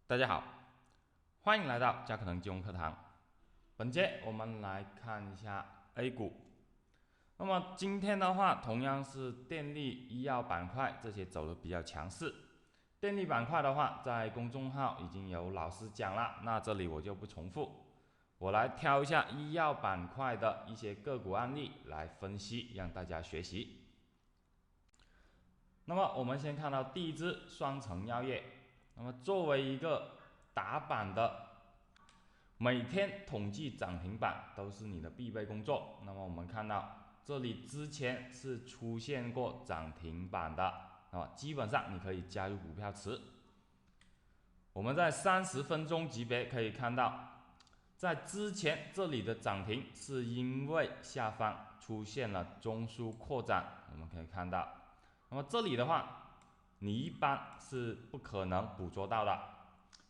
大家好，欢迎来到加可能金融课堂。本节我们来看一下 A 股。那么今天的话，同样是电力、医药板块这些走的比较强势。电力板块的话，在公众号已经有老师讲了，那这里我就不重复。我来挑一下医药板块的一些个股案例来分析，让大家学习。那么我们先看到第一只双城药业。那么作为一个打板的，每天统计涨停板都是你的必备工作。那么我们看到这里之前是出现过涨停板的，那么基本上你可以加入股票池。我们在30分钟级别可以看到，在之前这里的涨停是因为下方出现了中枢扩展，我们可以看到，那么这里的话，你一般是不可能捕捉到的。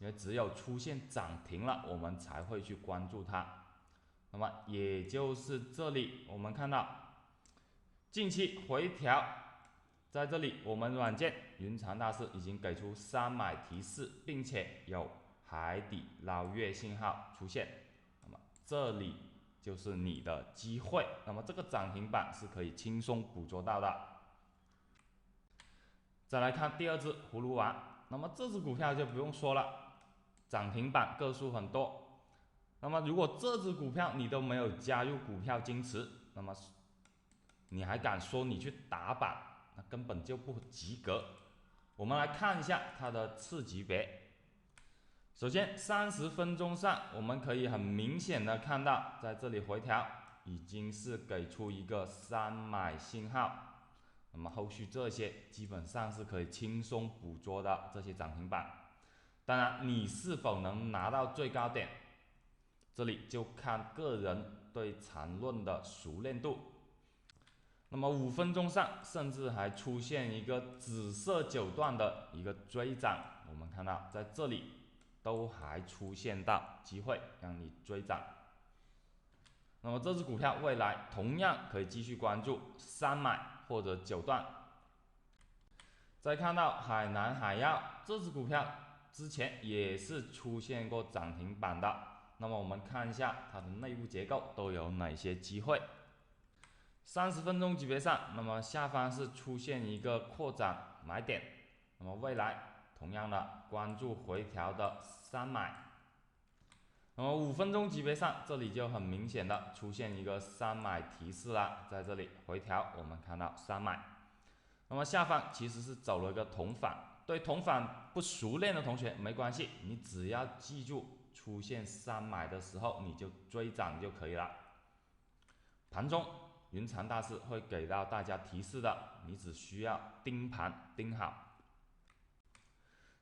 因为只有出现涨停了，我们才会去关注它。那么也就是这里，我们看到近期回调，在这里我们软件云长大师已经给出3买提示，并且有海底捞月信号出现。那么这里就是你的机会。那么这个涨停板是可以轻松捕捉到的。再来看第二只葫芦娃，那么这只股票就不用说了。涨停板个数很多，那么如果这只股票你都没有加入股票金池，那么你还敢说你去打板，那根本就不及格。我们来看一下它的次级别。首先30分钟上，我们可以很明显的看到，在这里回调已经是给出一个3买信号，那么后续这些基本上是可以轻松捕捉的这些涨停板。当然，你是否能拿到最高点，这里就看个人对缠论的熟练度。那么5分钟上，甚至还出现一个紫色9段的一个追涨，我们看到在这里都还出现到机会让你追涨。那么这只股票未来同样可以继续关注3买或者9段。再看到海南海药这只股票，之前也是出现过涨停板的，那么我们看一下它的内部结构都有哪些机会。30分钟级别上，那么下方是出现一个扩展买点，那么未来同样的关注回调的3买。那么5分钟级别上，这里就很明显的出现一个3买提示了，在这里回调，我们看到3买。那么下方其实是走了个同反，对同反不熟练的同学没关系，你只要记住出现3买的时候你就追涨就可以了。盘中云长大师会给到大家提示的，你只需要盯盘盯好。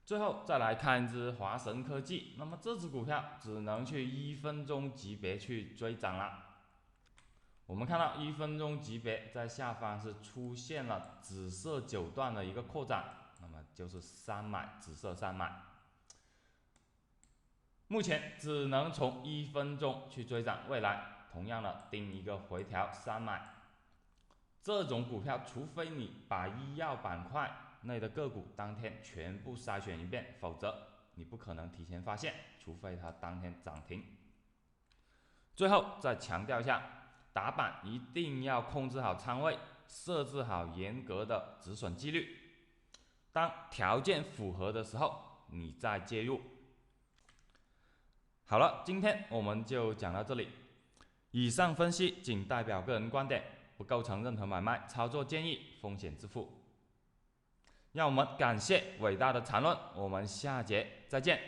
最后再来看一只华神科技，那么这只股票只能去1分钟级别去追涨了。我们看到1分钟级别在下方是出现了紫色9段的一个扩展，那么就是3买，紫色3买。目前只能从1分钟去追涨，未来同样的盯一个回调3买。这种股票，除非你把医药板块内的个股当天全部筛选一遍，否则你不可能提前发现，除非它当天涨停。最后再强调一下，打板一定要控制好仓位，设置好严格的止损纪律，当条件符合的时候你再介入。好了，今天我们就讲到这里，以上分析仅代表个人观点，不构成任何买卖操作建议，风险自负。让我们感谢伟大的缠论，我们下节再见。